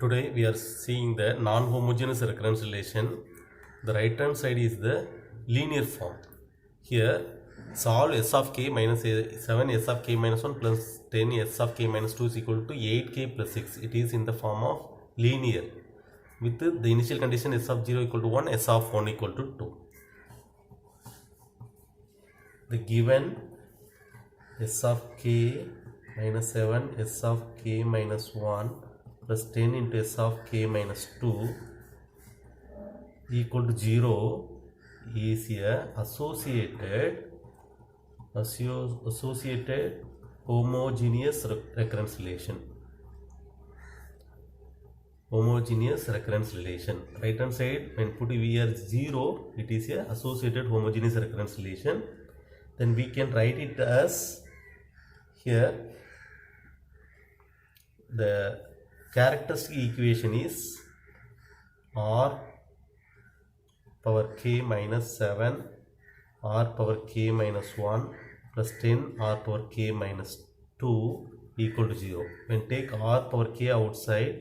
Today we are seeing the non-homogeneous recurrence relation. The right hand side is the linear form. Here solve s of k minus 7 s of k minus 1 plus 10 s of k minus 2 is equal to 8k plus 6. It is in the form of linear with the initial condition s of 0 equal to 1, s of 1 equal to 2. The given s of k minus 7 s of k minus 1 plus 10 into s of k minus 2 equal to 0 is a associated homogeneous recurrence relation. Right hand side, when put here 0, it is a associated homogeneous recurrence relation. Then we can write it as here the characteristic equation is r power k minus 7 r power k minus 1 plus 10 r power k minus 2 equal to 0. When take r power k outside,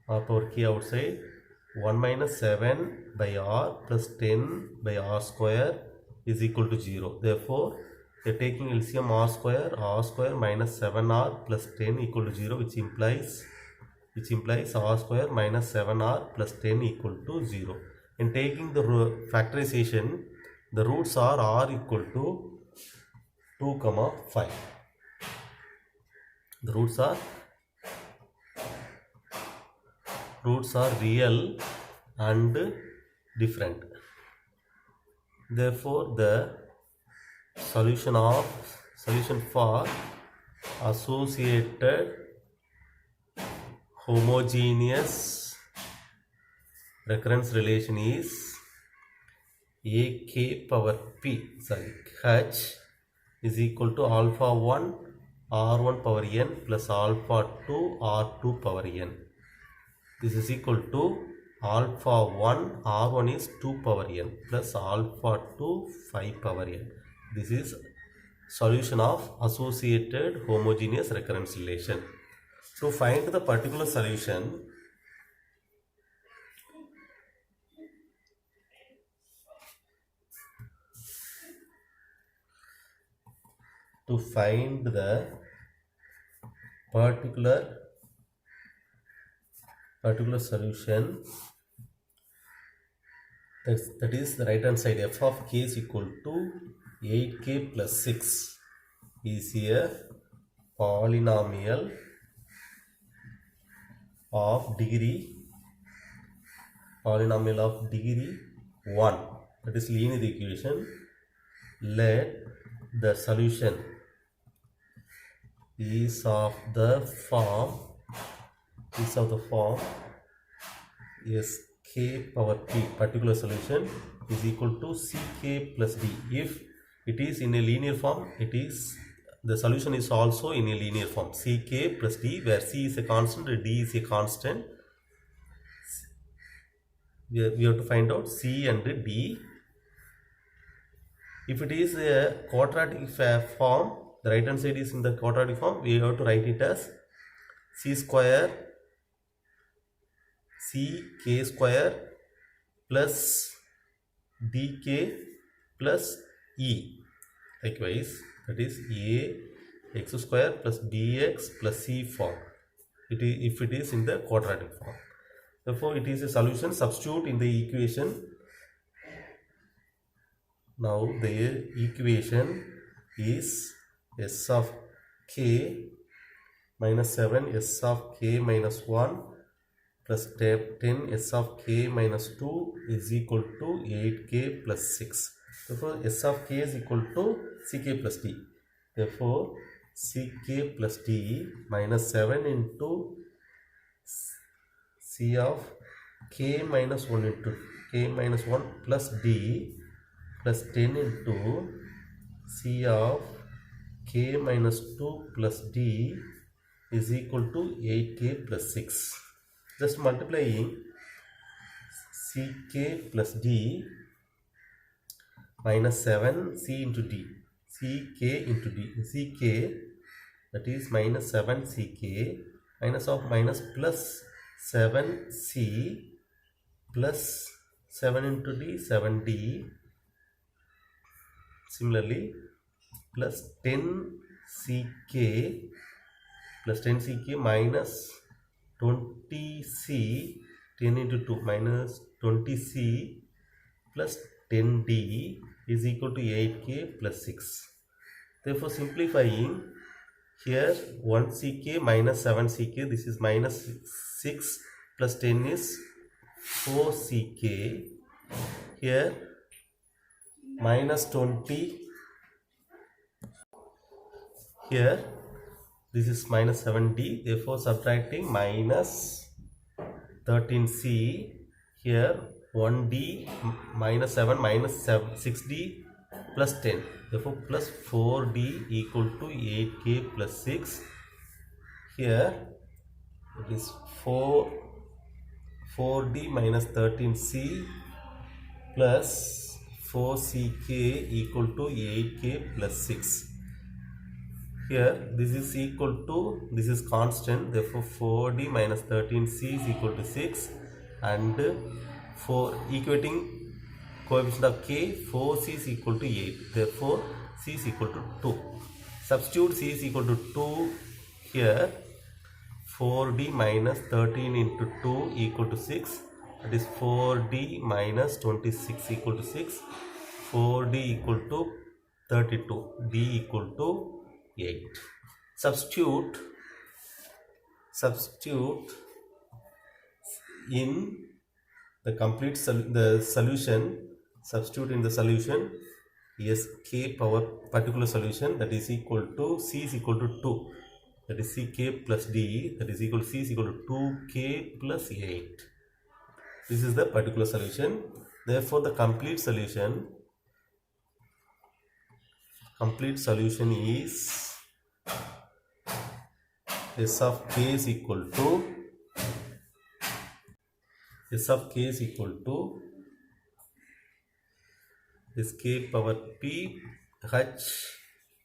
1 minus 7 by r plus 10 by r square is equal to 0. Therefore, we are taking LCM r square minus 7r plus 10 equal to 0, which implies r square minus 7r plus 10 equal to 0. In taking the factorization, the roots are r equal to 2, 5. The roots are real and different. Therefore, the solution for associated homogeneous recurrence relation is h is equal to alpha 1 r1 power n plus alpha 2 r2 power n. This is equal to alpha 1 r1 is 2 power n plus alpha 2 5 power n. This is solution of associated homogeneous recurrence relation. To find the particular solution, solution, that is the right hand side, f of k is equal to 8k plus 6 is a polynomial of degree 1. That is linear equation. Let the solution is of the form sk power p. Particular solution is equal to ck plus d. If it is in a linear form, the solution is also in a linear form, ck plus d, where c is a constant and d is a constant. We have to find out c and d. If it is a quadratic form, the right hand side is in the quadratic form, we have to write it as ck square plus dk plus e. Likewise, that is a x square plus bx plus c form, if it is in the quadratic form. Therefore, it is a solution. Substitute in the equation. Now the equation is s of k minus 7 s of k minus 1 plus 10 s of k minus 2 is equal to 8k plus 6. Therefore, s of k is equal to ck plus d. Therefore, ck plus d minus 7 into c of k minus 1 into k minus 1 plus d plus 10 into c of k minus 2 plus d is equal to 8k plus 6. Just multiplying ck plus d minus 7 c into d, ck into d, ck, that is minus 7 ck minus of minus plus 7c plus 7 into d 7d, similarly plus 10ck plus 10ck minus 20c, 10 into 2 minus 20c plus 10d is equal to 8k plus 6. Therefore, simplifying here 1ck minus 7ck, this is minus 6 plus 10 is 4ck. Here minus 20, here this is minus 7d, therefore subtracting minus 13c, here 1d minus 7 minus 6d plus 10, therefore plus 4d equal to 8k plus 6. Here it is 4d minus 13c plus 4ck equal to 8k plus 6. Here this is equal to, this is constant, therefore 4d minus 13c is equal to 6, and for equating coefficient of k, 4c is equal to 8, therefore c is equal to 2. Substitute c is equal to 2 here. 4d minus 13 into 2 equal to 6, that is 4d minus 26 equal to 6, 4d equal to 32, d equal to 8. Substitute in the complete solution, substitute in the solution sk power particular solution, that is equal to c is equal to 2, that is ck plus d, that is equal to c is equal to 2k plus 8. This is the particular solution. Therefore, the complete solution is s of k is equal to sk power p h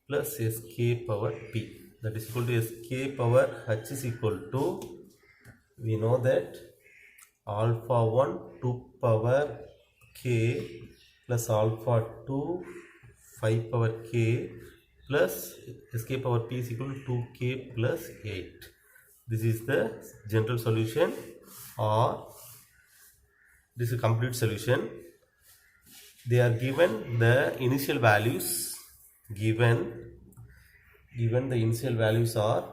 plus sk power p, that is equal to sk power h is equal to, we know that alpha 1 2 power k plus alpha 2 5 power k plus sk power p is equal to 2k plus 8. This is the general solution, or this is a complete solution. They are given the initial values, given the initial values are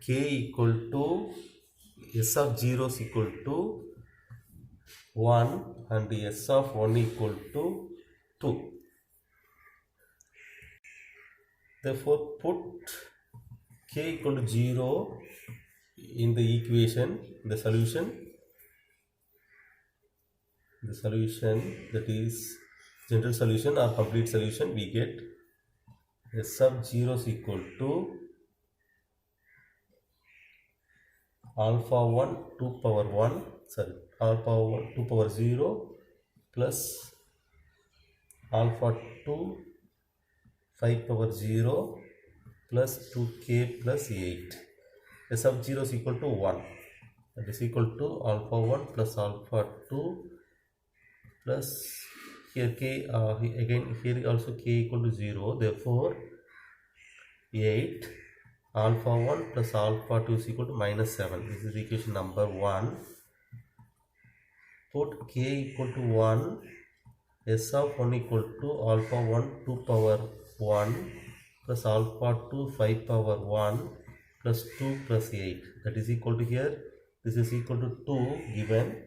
k equal to s of 0 is equal to 1 and s of 1 equal to 2. Therefore, put k equal to 0 in the equation, the solution, that is general solution or complete solution, we get s of 0 is equal to alpha 1 2 power 1, sorry, alpha 1 2 power 0 plus alpha 2 5 power 0 plus 2k plus 8. S of 0 is equal to 1, that is equal to alpha 1 plus alpha 2 plus here k, again here also k equal to 0, therefore 8 alpha 1 plus alpha 2 is equal to minus 7. This is equation number 1. Put k equal to 1, s of 1 equal to alpha 1 2 power 1 plus alpha 2 5 power 1 plus 2 plus 8, that is equal to, here this is equal to 2 given,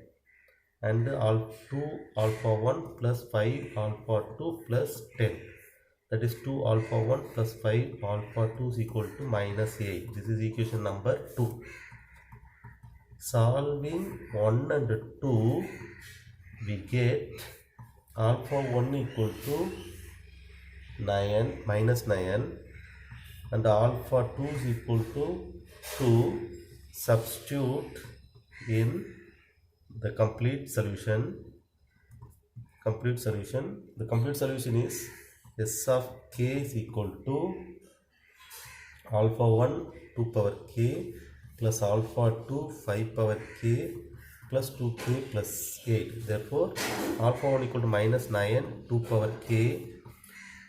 and 2 alpha 1 plus 5 alpha 2 plus 10, that is 2 alpha 1 plus 5 alpha 2 is equal to minus 8. This is equation number 2. Solving 1 and 2, we get alpha 1 equal to 9 minus 9 and alpha 2 is equal to 2. Substitute in the complete solution. The complete solution is s of k is equal to alpha 1 2 power k plus alpha 2 5 power k plus 2k plus 8. Therefore alpha 1 equal to minus 9 2 power k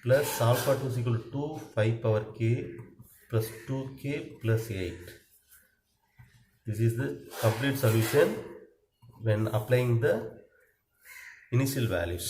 plus alpha 2 is equal to 2 5 power k plus 2k plus 8. This is the complete solution when applying the initial values.